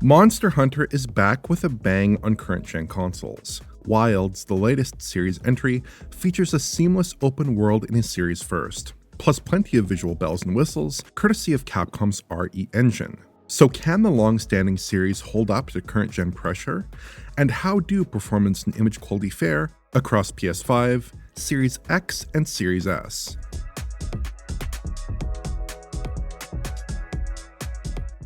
Monster Hunter is back with a bang on current-gen consoles. Wilds, the latest series entry, features a seamless open world in a series first, plus plenty of visual bells and whistles, courtesy of Capcom's RE engine. So can the long-standing series hold up to current-gen pressure? And how do performance and image quality fare across PS5, Series X, and Series S?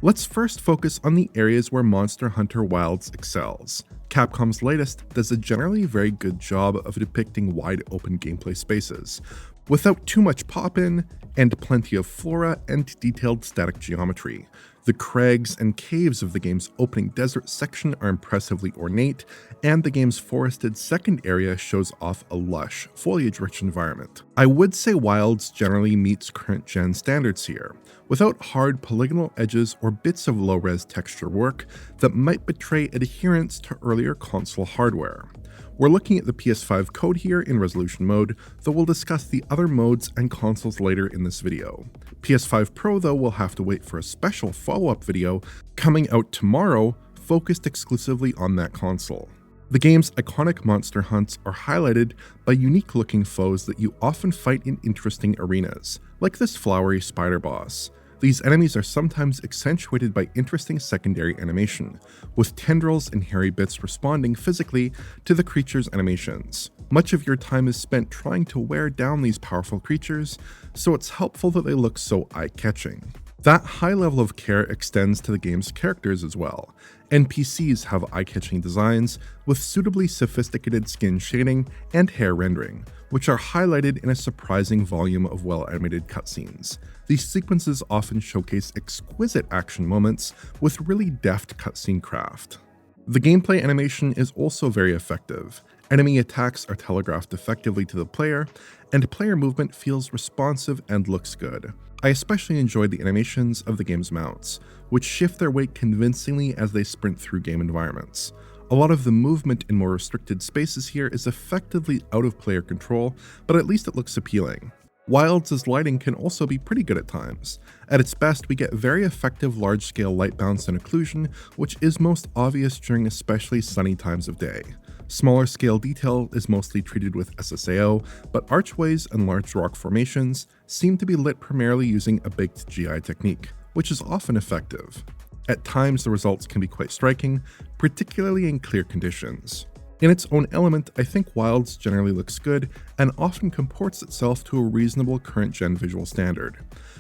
Let's first focus on the areas where Monster Hunter Wilds excels. Capcom's latest does a generally very good job of depicting wide open gameplay spaces, without too much pop-in, and plenty of flora and detailed static geometry. The crags and caves of the game's opening desert section are impressively ornate, and the game's forested second area shows off a lush, foliage-rich environment. I would say Wilds generally meets current-gen standards here, without hard polygonal edges or bits of low-res texture work that might betray adherence to earlier console hardware. We're looking at the PS5 code here in resolution mode, though we'll discuss the other modes and consoles later in this video. PS5 Pro though will have to wait for a special follow-up video coming out tomorrow focused exclusively on that console. The game's iconic monster hunts are highlighted by unique looking foes that you often fight in interesting arenas, like this flowery spider boss. These enemies are sometimes accentuated by interesting secondary animation, with tendrils and hairy bits responding physically to the creature's animations. Much of your time is spent trying to wear down these powerful creatures, so it's helpful that they look so eye-catching. That high level of care extends to the game's characters as well. NPCs have eye-catching designs with suitably sophisticated skin shading and hair rendering, which are highlighted in a surprising volume of well-animated cutscenes. These sequences often showcase exquisite action moments with really deft cutscene craft. The gameplay animation is also very effective. Enemy attacks are telegraphed effectively to the player, and player movement feels responsive and looks good. I especially enjoyed the animations of the game's mounts, which shift their weight convincingly as they sprint through game environments. A lot of the movement in more restricted spaces here is effectively out of player control, but at least it looks appealing. Wilds' lighting can also be pretty good at times. At its best, we get very effective large-scale light bounce and occlusion, which is most obvious during especially sunny times of day. Smaller scale detail is mostly treated with SSAO, but archways and large rock formations seem to be lit primarily using a baked GI technique, which is often effective. At times, the results can be quite striking, particularly in clear conditions. In its own element, I think Wilds generally looks good and often comports itself to a reasonable current-gen visual standard.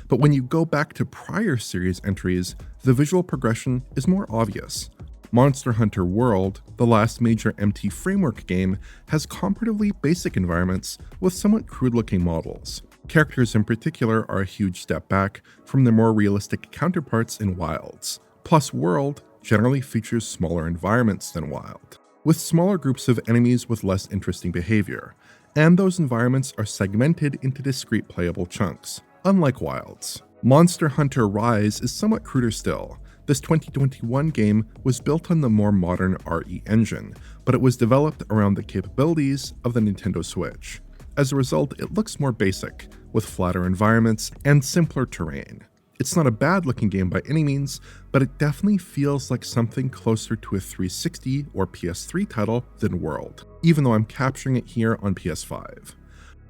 But when you go back to prior series entries, the visual progression is more obvious. Monster Hunter World, the last major MT framework game, has comparatively basic environments with somewhat crude-looking models. Characters in particular are a huge step back from their more realistic counterparts in Wilds. Plus, World generally features smaller environments than Wild, with smaller groups of enemies with less interesting behavior, and those environments are segmented into discrete playable chunks, unlike Wilds. Monster Hunter Rise is somewhat cruder still. This 2021 game was built on the more modern RE engine, but it was developed around the capabilities of the Nintendo Switch. As a result, it looks more basic, with flatter environments and simpler terrain. It's not a bad looking game by any means, but it definitely feels like something closer to a 360 or PS3 title than World, even though I'm capturing it here on PS5.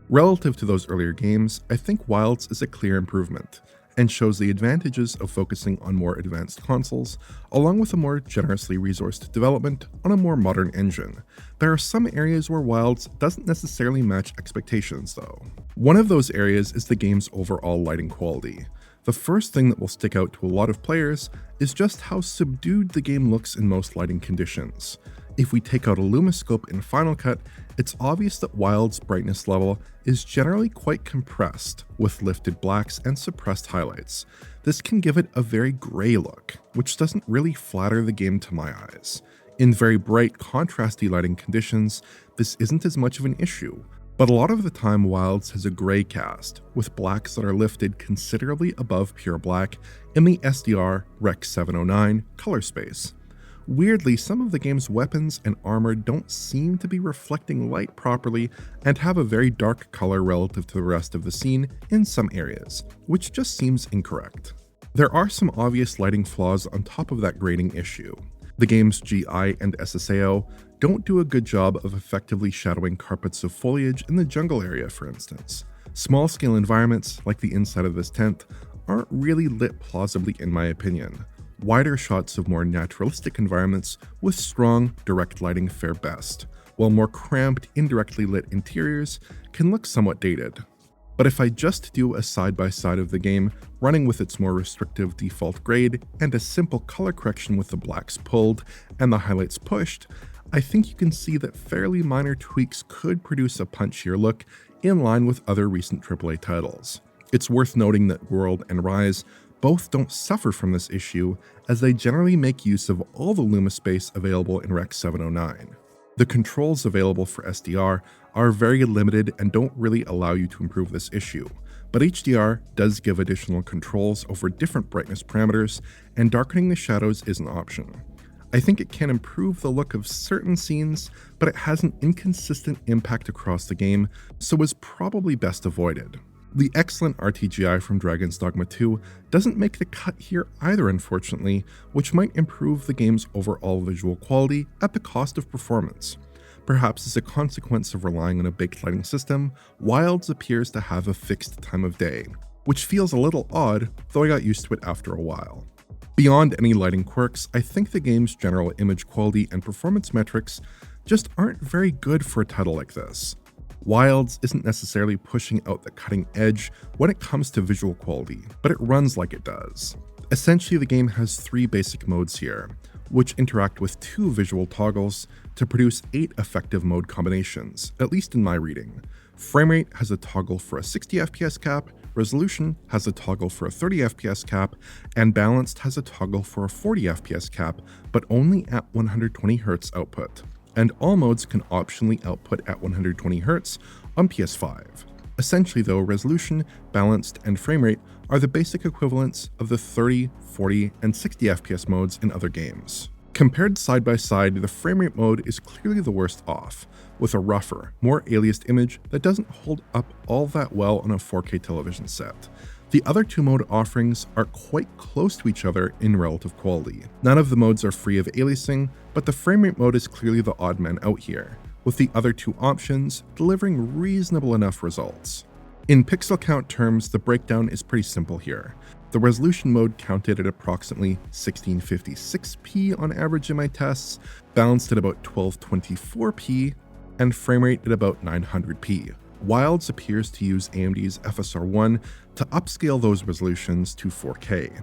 Relative to those earlier games, I think Wilds is a clear improvement, and shows the advantages of focusing on more advanced consoles, along with a more generously resourced development on a more modern engine. There are some areas where Wilds doesn't necessarily match expectations though. One of those areas is the game's overall lighting quality. The first thing that will stick out to a lot of players is just how subdued the game looks in most lighting conditions. If we take out a lumiscope in Final Cut, it's obvious that Wild's brightness level is generally quite compressed, with lifted blacks and suppressed highlights. This can give it a very gray look, which doesn't really flatter the game to my eyes. In very bright, contrasty lighting conditions, this isn't as much of an issue, but a lot of the time Wilds has a gray cast, with blacks that are lifted considerably above pure black in the SDR Rec 709 color space. Weirdly, some of the game's weapons and armor don't seem to be reflecting light properly and have a very dark color relative to the rest of the scene in some areas, which just seems incorrect. There are some obvious lighting flaws on top of that grading issue. The game's GI and SSAO don't do a good job of effectively shadowing carpets of foliage in the jungle area, for instance. Small-scale environments, like the inside of this tent, aren't really lit plausibly in my opinion. Wider shots of more naturalistic environments with strong, direct lighting fare best, while more cramped, indirectly lit interiors can look somewhat dated. But if I just do a side-by-side of the game, running with its more restrictive default grade and a simple color correction with the blacks pulled and the highlights pushed, I think you can see that fairly minor tweaks could produce a punchier look in line with other recent AAA titles. It's worth noting that World and Rise both don't suffer from this issue, as they generally make use of all the Luma space available in Rec 709. The controls available for SDR are very limited and don't really allow you to improve this issue, but HDR does give additional controls over different brightness parameters, and darkening the shadows is an option. I think it can improve the look of certain scenes, but it has an inconsistent impact across the game, so is probably best avoided. The excellent RTGI from Dragon's Dogma 2 doesn't make the cut here either, unfortunately, which might improve the game's overall visual quality at the cost of performance. Perhaps as a consequence of relying on a baked lighting system, Wilds appears to have a fixed time of day, which feels a little odd, though I got used to it after a while. Beyond any lighting quirks, I think the game's general image quality and performance metrics just aren't very good for a title like this. Wilds isn't necessarily pushing out the cutting edge when it comes to visual quality, but it runs like it does. Essentially, the game has 3 basic modes here, which interact with 2 visual toggles to produce 8 effective mode combinations, at least in my reading. Framerate has a toggle for a 60 FPS cap, Resolution has a toggle for a 30 FPS cap, and Balanced has a toggle for a 40 FPS cap, but only at 120 Hz output. And all modes can optionally output at 120 Hz on PS5. Essentially though, Resolution, Balanced, and Framerate are the basic equivalents of the 30, 40, and 60 FPS modes in other games. Compared side by side, the framerate mode is clearly the worst off, with a rougher, more aliased image that doesn't hold up all that well on a 4K television set. The other 2 mode offerings are quite close to each other in relative quality. None of the modes are free of aliasing, but the framerate mode is clearly the odd man out here, with the other 2 options delivering reasonable enough results. In pixel count terms, the breakdown is pretty simple here. The resolution mode counted at approximately 1656p on average in my tests, balanced at about 1224p, and framerate at about 900p. Wilds appears to use AMD's FSR1 to upscale those resolutions to 4K,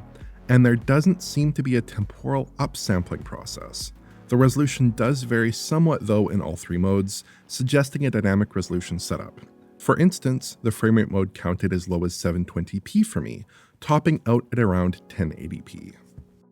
and there doesn't seem to be a temporal upsampling process. The resolution does vary somewhat though in all 3 modes, suggesting a dynamic resolution setup. For instance, the framerate mode counted as low as 720p for me, topping out at around 1080p.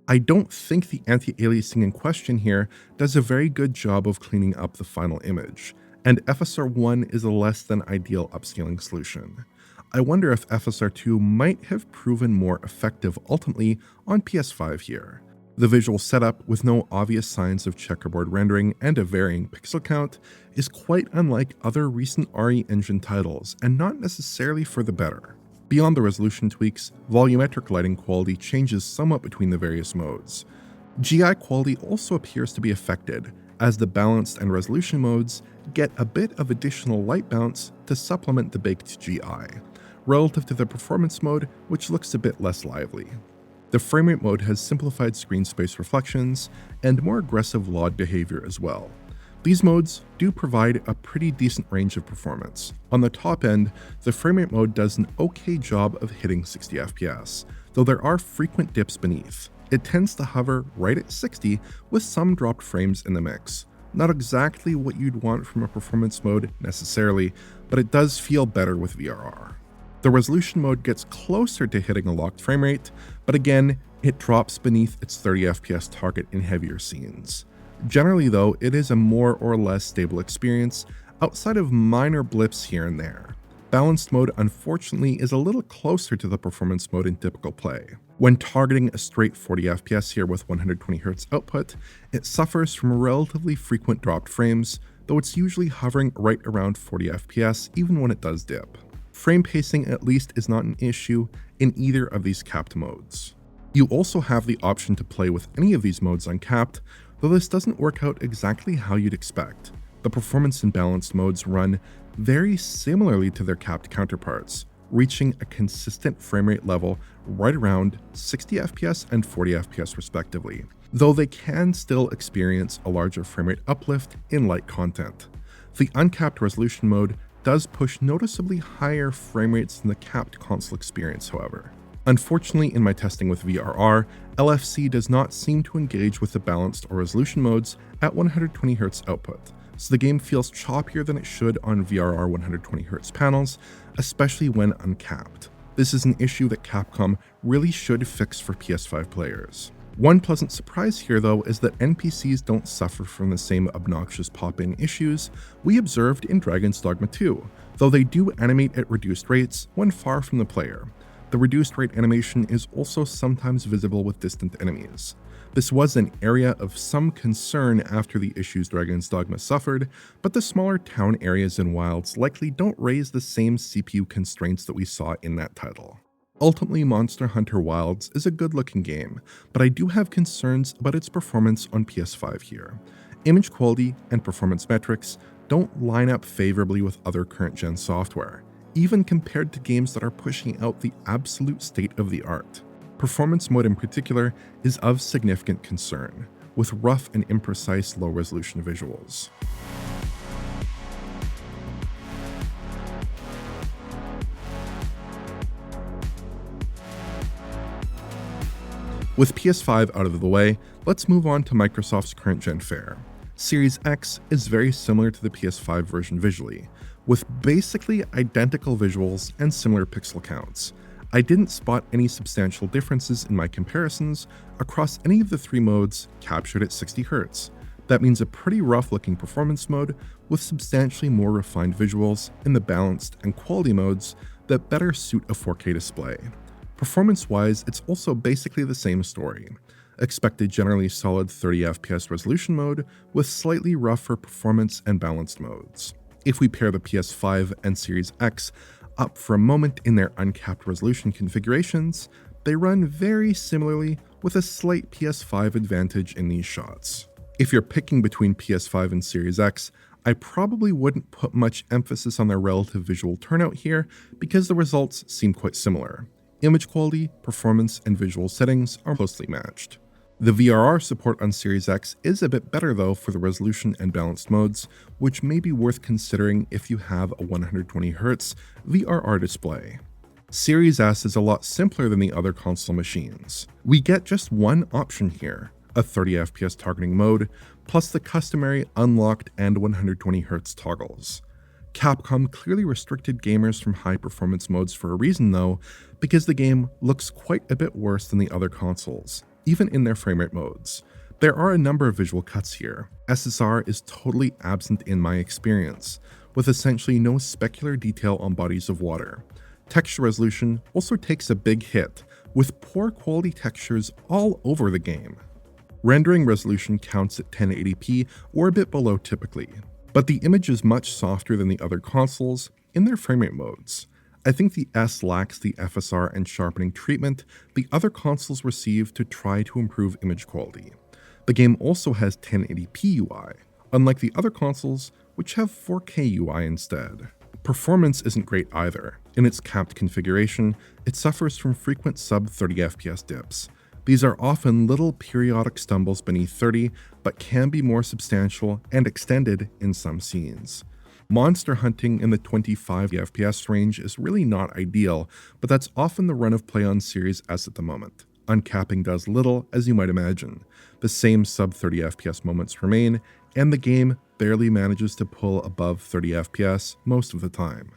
I don't think the anti-aliasing in question here does a very good job of cleaning up the final image, and FSR1 is a less than ideal upscaling solution. I wonder if FSR2 might have proven more effective ultimately on PS5 here. The visual setup, with no obvious signs of checkerboard rendering and a varying pixel count, is quite unlike other recent RE Engine titles, and not necessarily for the better. Beyond the resolution tweaks, volumetric lighting quality changes somewhat between the various modes. GI quality also appears to be affected, as the balanced and resolution modes get a bit of additional light bounce to supplement the baked GI, relative to the performance mode, which looks a bit less lively. The framerate mode has simplified screen space reflections and more aggressive LOD behavior as well. These modes do provide a pretty decent range of performance. On the top end, the framerate mode does an okay job of hitting 60 FPS, though there are frequent dips beneath. It tends to hover right at 60 with some dropped frames in the mix. Not exactly what you'd want from a performance mode necessarily, but it does feel better with VRR. The resolution mode gets closer to hitting a locked frame rate, but again, it drops beneath its 30 FPS target in heavier scenes. Generally though, it is a more or less stable experience outside of minor blips here and there. Balanced mode unfortunately is a little closer to the performance mode in typical play. When targeting a straight 40 FPS here with 120 Hz output, it suffers from relatively frequent dropped frames, though it's usually hovering right around 40 FPS even when it does dip. Frame pacing at least is not an issue in either of these capped modes. You also have the option to play with any of these modes uncapped, though this doesn't work out exactly how you'd expect. The performance and balanced modes run very similarly to their capped counterparts, reaching a consistent frame rate level right around 60 FPS and 40 FPS respectively, though they can still experience a larger frame rate uplift in light content. The uncapped resolution mode does push noticeably higher frame rates than the capped console experience, however. Unfortunately, in my testing with VRR, LFC does not seem to engage with the balanced or resolution modes at 120Hz output, so the game feels choppier than it should on VRR 120Hz panels, especially when uncapped. This is an issue that Capcom really should fix for PS5 players. One pleasant surprise here, though, is that NPCs don't suffer from the same obnoxious pop-in issues we observed in Dragon's Dogma 2, though they do animate at reduced rates when far from the player. The reduced rate animation is also sometimes visible with distant enemies. This was an area of some concern after the issues Dragon's Dogma suffered, but the smaller town areas in Wilds likely don't raise the same CPU constraints that we saw in that title. Ultimately, Monster Hunter Wilds is a good-looking game, but I do have concerns about its performance on PS5 here. Image quality and performance metrics don't line up favorably with other current-gen software, even compared to games that are pushing out the absolute state of the art. Performance mode in particular is of significant concern, with rough and imprecise low-resolution visuals. With PS5 out of the way, let's move on to Microsoft's current-gen fare. Series X is very similar to the PS5 version visually, with basically identical visuals and similar pixel counts. I didn't spot any substantial differences in my comparisons across any of the three modes captured at 60Hz. That means a pretty rough-looking performance mode with substantially more refined visuals in the balanced and quality modes that better suit a 4K display. Performance-wise, it's also basically the same story. Expect a generally solid 30 FPS resolution mode with slightly rougher performance and balanced modes. If we pair the PS5 and Series X up for a moment in their uncapped resolution configurations, they run very similarly with a slight PS5 advantage in these shots. If you're picking between PS5 and Series X, I probably wouldn't put much emphasis on their relative visual turnout here because the results seem quite similar. Image quality, performance, and visual settings are closely matched. The VRR support on Series X is a bit better though for the resolution and balanced modes, which may be worth considering if you have a 120Hz VRR display. Series S is a lot simpler than the other console machines. We get just one option here, a 30 FPS targeting mode, plus the customary unlocked and 120Hz toggles. Capcom clearly restricted gamers from high-performance modes for a reason though, because the game looks quite a bit worse than the other consoles, even in their framerate modes. There are a number of visual cuts here. SSR is totally absent in my experience, with essentially no specular detail on bodies of water. Texture resolution also takes a big hit, with poor quality textures all over the game. Rendering resolution counts at 1080p or a bit below typically, but the image is much softer than the other consoles in their framerate modes. I think the S lacks the FSR and sharpening treatment the other consoles receive to try to improve image quality. The game also has 1080p UI, unlike the other consoles which have 4K UI instead. Performance isn't great either. In its capped configuration, it suffers from frequent sub-30 FPS dips. These are often little periodic stumbles beneath 30, but can be more substantial and extended in some scenes. Monster hunting in the 25 FPS range is really not ideal, but that's often the run of play on Series S at the moment. Uncapping does little, as you might imagine. The same sub-30 FPS moments remain, and the game barely manages to pull above 30 FPS most of the time.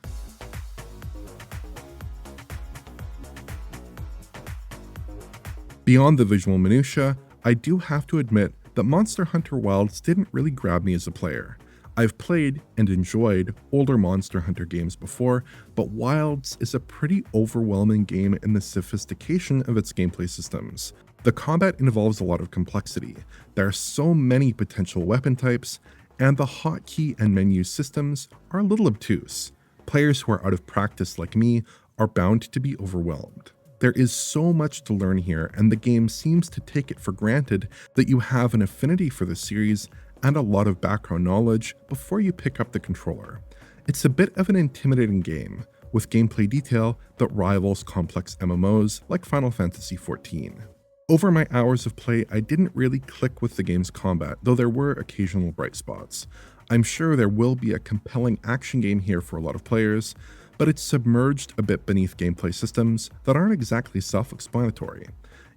Beyond the visual minutiae, I do have to admit that Monster Hunter Wilds didn't really grab me as a player. I've played and enjoyed older Monster Hunter games before, but Wilds is a pretty overwhelming game in the sophistication of its gameplay systems. The combat involves a lot of complexity. There are so many potential weapon types, and the hotkey and menu systems are a little obtuse. Players who are out of practice like me are bound to be overwhelmed. There is so much to learn here, and the game seems to take it for granted that you have an affinity for the series and a lot of background knowledge before you pick up the controller. It's a bit of an intimidating game, with gameplay detail that rivals complex MMOs like Final Fantasy XIV. Over my hours of play, I didn't really click with the game's combat, though there were occasional bright spots. I'm sure there will be a compelling action game here for a lot of players, but it's submerged a bit beneath gameplay systems that aren't exactly self-explanatory.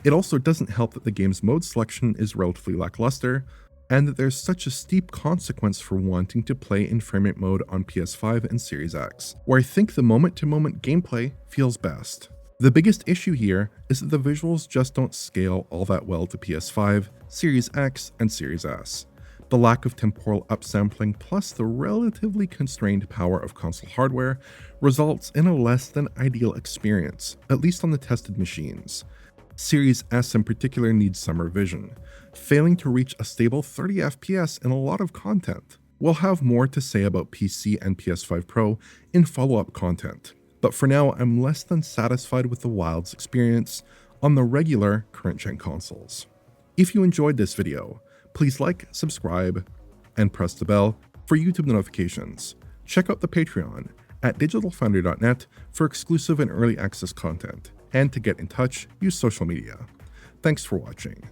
It also doesn't help that the game's mode selection is relatively lackluster, and that there's such a steep consequence for wanting to play in framerate mode on PS5 and Series X, where I think the moment-to-moment gameplay feels best. The biggest issue here is that the visuals just don't scale all that well to PS5, Series X, and Series S. The lack of temporal upsampling plus the relatively constrained power of console hardware results in a less than ideal experience, at least on the tested machines. Series S in particular needs some revision, failing to reach a stable 30 FPS in a lot of content. We'll have more to say about PC and PS5 Pro in follow-up content, but for now I'm less than satisfied with the Wilds experience on the regular current-gen consoles. If you enjoyed this video, please like, subscribe, and press the bell for YouTube notifications. Check out the Patreon at digitalfoundry.net for exclusive and early access content, and to get in touch, use social media. Thanks for watching.